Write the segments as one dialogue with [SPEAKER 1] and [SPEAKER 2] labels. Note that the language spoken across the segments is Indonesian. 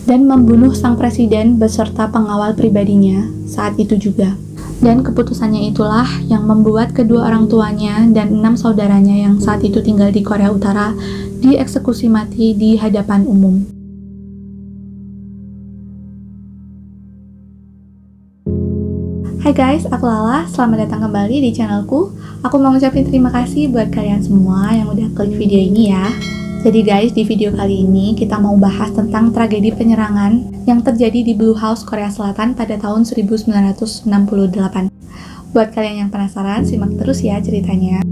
[SPEAKER 1] dan membunuh sang presiden beserta pengawal pribadinya saat itu juga. Dan keputusannya itulah yang membuat kedua orang tuanya dan 6 saudaranya yang saat itu tinggal di Korea Utara dieksekusi mati di hadapan umum. Hai guys, aku Lala, selamat datang kembali di channelku. Aku mau ngucapin terima kasih buat kalian semua yang udah klik video ini ya. Jadi guys, di video kali ini kita mau bahas tentang tragedi penyerangan yang terjadi di Blue House, Korea Selatan pada tahun 1968. Buat kalian yang penasaran, simak terus ya ceritanya.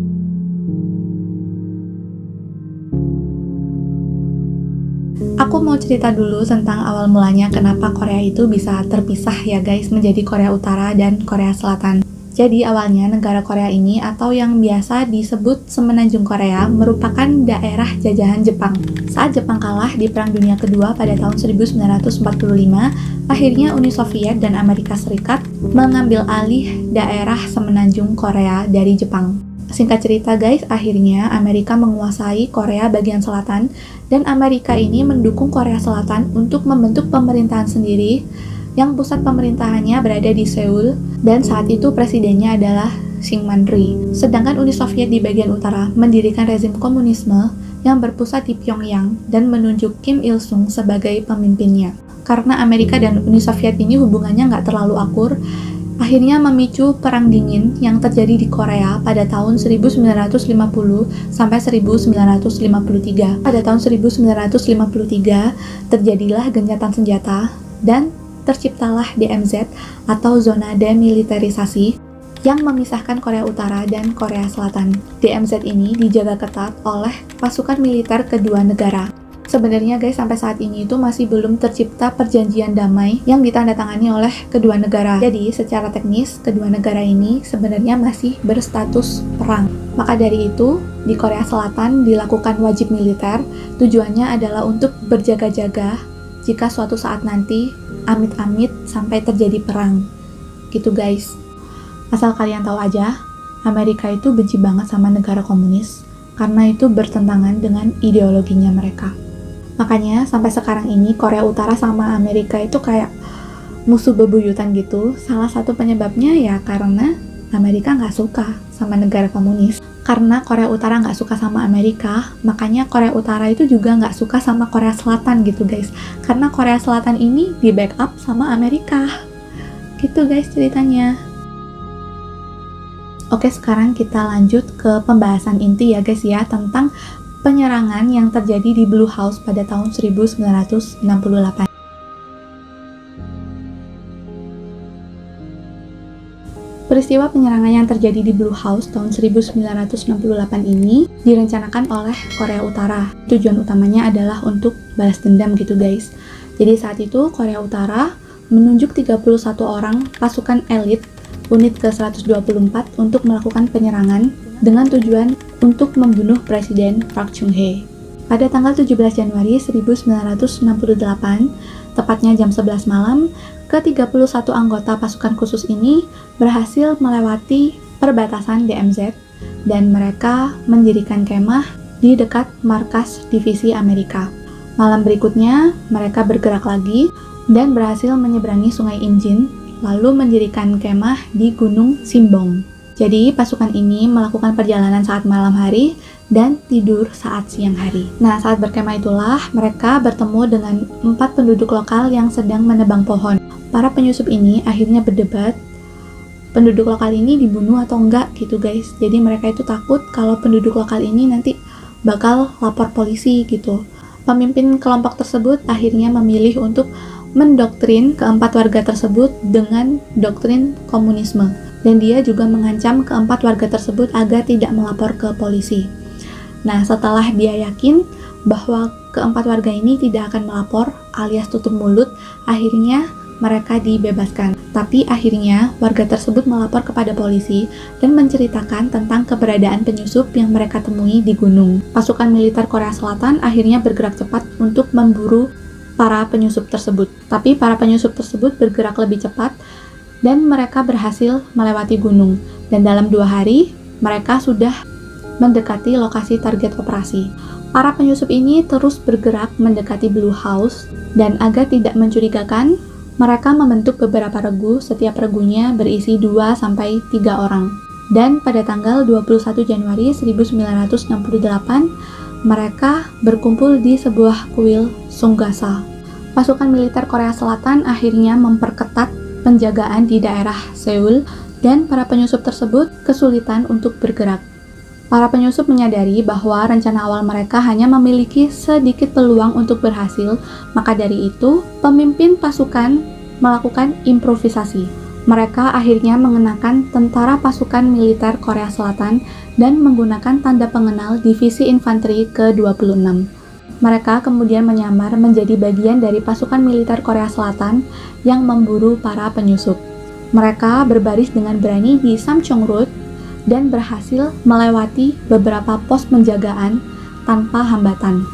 [SPEAKER 1] Aku mau cerita dulu tentang awal mulanya kenapa Korea itu bisa terpisah ya guys menjadi Korea Utara dan Korea Selatan. Jadi awalnya negara Korea ini atau yang biasa disebut Semenanjung Korea merupakan daerah jajahan Jepang. Saat Jepang kalah di Perang Dunia Kedua pada tahun 1945, akhirnya Uni Soviet dan Amerika Serikat mengambil alih daerah Semenanjung Korea dari Jepang. Singkat cerita guys, akhirnya Amerika menguasai Korea bagian selatan dan Amerika ini mendukung Korea Selatan untuk membentuk pemerintahan sendiri yang pusat pemerintahannya berada di Seoul dan saat itu presidennya adalah Syngman Rhee. Sedangkan Uni Soviet di bagian utara mendirikan rezim komunisme yang berpusat di Pyongyang dan menunjuk Kim Il Sung sebagai pemimpinnya. Karena Amerika dan Uni Soviet ini hubungannya nggak terlalu akur, akhirnya memicu Perang Dingin yang terjadi di Korea pada tahun 1950 sampai 1953. Pada tahun 1953 terjadilah gencatan senjata dan terciptalah DMZ atau zona demilitarisasi yang memisahkan Korea Utara dan Korea Selatan. DMZ ini dijaga ketat oleh pasukan militer kedua negara. Sebenarnya guys, sampai saat ini itu masih belum tercipta perjanjian damai yang ditandatangani oleh kedua negara. Jadi secara teknis, kedua negara ini sebenarnya masih berstatus perang. Maka dari itu, di Korea Selatan dilakukan wajib militer, tujuannya adalah untuk berjaga-jaga jika suatu saat nanti amit-amit sampai terjadi perang. Gitu guys. Asal kalian tahu aja, Amerika itu benci banget sama negara komunis karena itu bertentangan dengan ideologinya mereka. Makanya sampai sekarang ini Korea Utara sama Amerika itu kayak musuh bebuyutan gitu. Salah satu penyebabnya ya karena Amerika nggak suka sama negara komunis. Karena Korea Utara nggak suka sama Amerika, makanya Korea Utara itu juga nggak suka sama Korea Selatan gitu guys. Karena Korea Selatan ini di backup sama Amerika. Gitu guys ceritanya. Oke, sekarang kita lanjut ke pembahasan inti ya guys ya, tentang penyerangan yang terjadi di Blue House pada tahun 1968. Peristiwa penyerangan yang terjadi di Blue House tahun 1968 ini direncanakan oleh Korea Utara. Tujuan utamanya adalah untuk balas dendam gitu guys. Jadi saat itu Korea Utara menunjuk 31 orang pasukan elit unit ke-124 untuk melakukan penyerangan dengan tujuan untuk membunuh Presiden Park Chung-hee. Pada tanggal 17 Januari 1968, tepatnya jam 11 malam, ke-31 anggota pasukan khusus ini berhasil melewati perbatasan DMZ dan mereka mendirikan kemah di dekat markas divisi Amerika. Malam berikutnya, mereka bergerak lagi dan berhasil menyeberangi Sungai Imjin, lalu mendirikan kemah di Gunung Simbong. Jadi, pasukan ini melakukan perjalanan saat malam hari dan tidur saat siang hari. Nah, saat berkemah itulah mereka bertemu dengan 4 penduduk lokal yang sedang menebang pohon. Para penyusup ini akhirnya berdebat, penduduk lokal ini dibunuh atau enggak gitu guys. Jadi mereka itu takut kalau penduduk lokal ini nanti bakal lapor polisi gitu. Pemimpin kelompok tersebut akhirnya memilih untuk mendoktrin keempat warga tersebut dengan doktrin komunisme. Dan dia juga mengancam keempat warga tersebut agar tidak melapor ke polisi. Nah, setelah dia yakin bahwa keempat warga ini tidak akan melapor alias tutup mulut, akhirnya mereka dibebaskan. Tapi akhirnya warga tersebut melapor kepada polisi dan menceritakan tentang keberadaan penyusup yang mereka temui di gunung. Pasukan militer Korea Selatan akhirnya bergerak cepat untuk memburu para penyusup tersebut. Tapi para penyusup tersebut bergerak lebih cepat dan mereka berhasil melewati gunung. Dan dalam 2 hari, mereka sudah mendekati lokasi target operasi. Para penyusup ini terus bergerak mendekati Blue House, dan agar tidak mencurigakan, mereka membentuk beberapa regu, setiap regunya berisi 2-3 orang. Dan pada tanggal 21 Januari 1968, mereka berkumpul di sebuah kuil Sunggasa. Pasukan militer Korea Selatan akhirnya memperketat penjagaan di daerah Seoul, dan para penyusup tersebut kesulitan untuk bergerak. Para penyusup menyadari bahwa rencana awal mereka hanya memiliki sedikit peluang untuk berhasil, maka dari itu, pemimpin pasukan melakukan improvisasi. Mereka akhirnya mengenakan tentara pasukan militer Korea Selatan dan menggunakan tanda pengenal Divisi Infanteri ke-26. Mereka kemudian menyamar menjadi bagian dari pasukan militer Korea Selatan yang memburu para penyusup. Mereka berbaris dengan berani di Samcheong Road dan berhasil melewati beberapa pos penjagaan tanpa hambatan.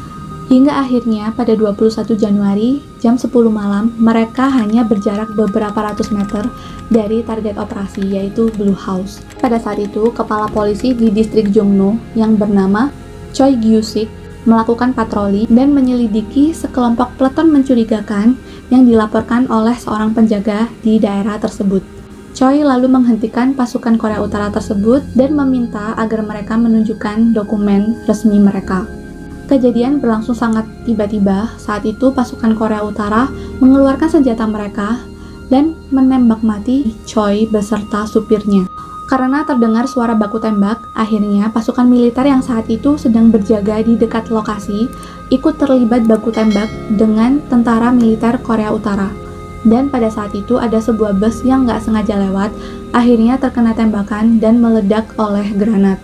[SPEAKER 1] Hingga akhirnya pada 21 Januari jam 10 malam, mereka hanya berjarak beberapa ratus meter dari target operasi, yaitu Blue House. Pada saat itu, kepala polisi di distrik Jongno yang bernama Choi Gyu-sik melakukan patroli dan menyelidiki sekelompok peleton mencurigakan yang dilaporkan oleh seorang penjaga di daerah tersebut. Choi lalu menghentikan pasukan Korea Utara tersebut dan meminta agar mereka menunjukkan dokumen resmi mereka. Kejadian berlangsung sangat tiba-tiba. Saat itu pasukan Korea Utara mengeluarkan senjata mereka dan menembak mati Choi beserta supirnya. Karena terdengar suara baku tembak, akhirnya pasukan militer yang saat itu sedang berjaga di dekat lokasi ikut terlibat baku tembak dengan tentara militer Korea Utara. Dan pada saat itu ada sebuah bus yang nggak sengaja lewat, akhirnya terkena tembakan dan meledak oleh granat.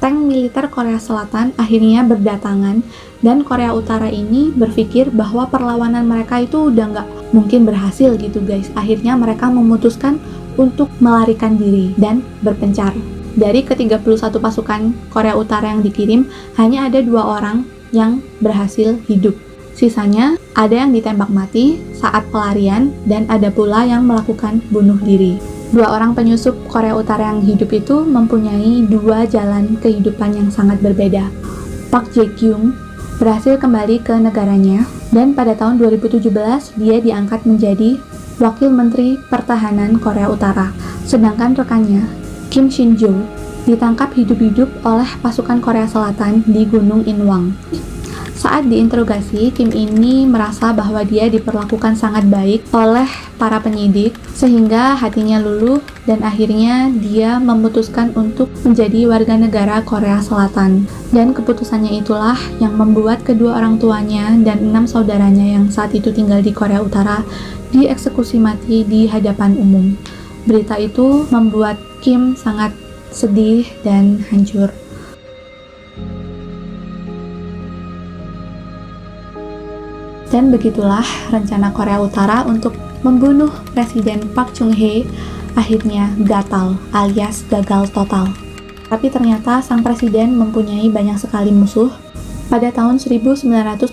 [SPEAKER 1] Tank militer Korea Selatan akhirnya berdatangan, dan Korea Utara ini berpikir bahwa perlawanan mereka itu udah nggak mungkin berhasil gitu guys. Akhirnya mereka memutuskan untuk melarikan diri dan berpencar. Dari ke-31 pasukan Korea Utara yang dikirim, hanya ada 2 orang yang berhasil hidup. Sisanya ada yang ditembak mati saat pelarian dan ada pula yang melakukan bunuh diri. 2 orang penyusup Korea Utara yang hidup itu mempunyai 2 jalan kehidupan yang sangat berbeda. Park Jae-kyung berhasil kembali ke negaranya dan pada tahun 2017 dia diangkat menjadi Wakil Menteri Pertahanan Korea Utara. Sedangkan rekannya, Kim Shin-jo, ditangkap hidup-hidup oleh pasukan Korea Selatan di Gunung Inwang. Saat diinterogasi, Kim ini merasa bahwa dia diperlakukan sangat baik oleh para penyidik sehingga hatinya luluh dan akhirnya dia memutuskan untuk menjadi warga negara Korea Selatan. Dan keputusannya itulah yang membuat kedua orang tuanya dan 6 saudaranya yang saat itu tinggal di Korea Utara dieksekusi mati di hadapan umum. Berita itu membuat Kim sangat sedih dan hancur. Dan begitulah rencana Korea Utara untuk membunuh Presiden Park Chung-hee akhirnya gatal alias gagal total. Tapi ternyata sang presiden mempunyai banyak sekali musuh. Pada tahun 1974,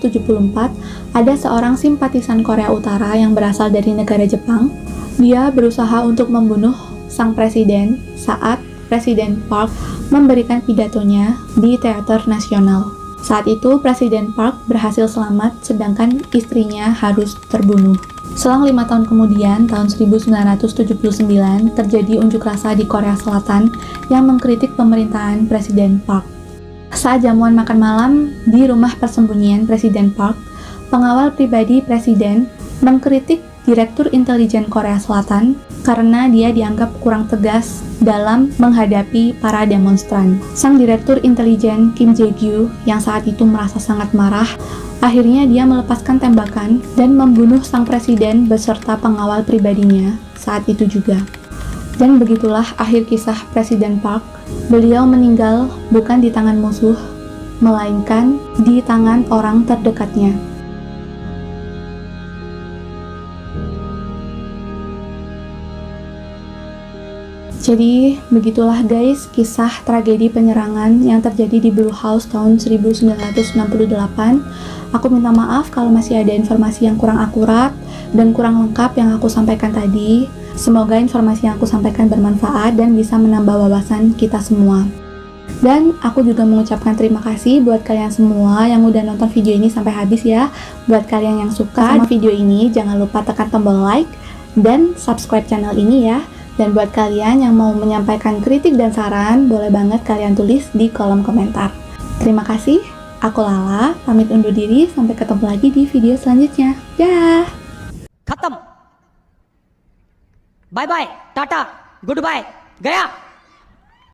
[SPEAKER 1] ada seorang simpatisan Korea Utara yang berasal dari negara Jepang. Dia berusaha untuk membunuh sang presiden saat Presiden Park memberikan pidatonya di Teater Nasional. Saat itu, Presiden Park berhasil selamat, sedangkan istrinya harus terbunuh. Selang 5 tahun kemudian, tahun 1979, terjadi unjuk rasa di Korea Selatan yang mengkritik pemerintahan Presiden Park. Saat jamuan makan malam di rumah persembunyian Presiden Park, pengawal pribadi Presiden mengkritik Direktur Intelijen Korea Selatan karena dia dianggap kurang tegas dalam menghadapi para demonstran. Sang Direktur Intelijen Kim Jae-gyu yang saat itu merasa sangat marah, akhirnya dia melepaskan tembakan dan membunuh sang presiden beserta pengawal pribadinya saat itu juga. Dan begitulah akhir kisah Presiden Park. Beliau meninggal bukan di tangan musuh, melainkan di tangan orang terdekatnya. Jadi begitulah guys kisah tragedi penyerangan yang terjadi di Blue House tahun 1968. Aku minta maaf kalau masih ada informasi yang kurang akurat dan kurang lengkap yang aku sampaikan tadi. Semoga informasi yang aku sampaikan bermanfaat dan bisa menambah wawasan kita semua. Dan aku juga mengucapkan terima kasih buat kalian semua yang udah nonton video ini sampai habis ya. Buat kalian yang suka sama video ini, jangan lupa tekan tombol like dan subscribe channel ini ya. Dan buat kalian yang mau menyampaikan kritik dan saran, boleh banget kalian tulis di kolom komentar. Terima kasih, aku Lala, pamit undur diri, sampai ketemu lagi di video selanjutnya. Dah!
[SPEAKER 2] खत्म bye bye tata goodbye गया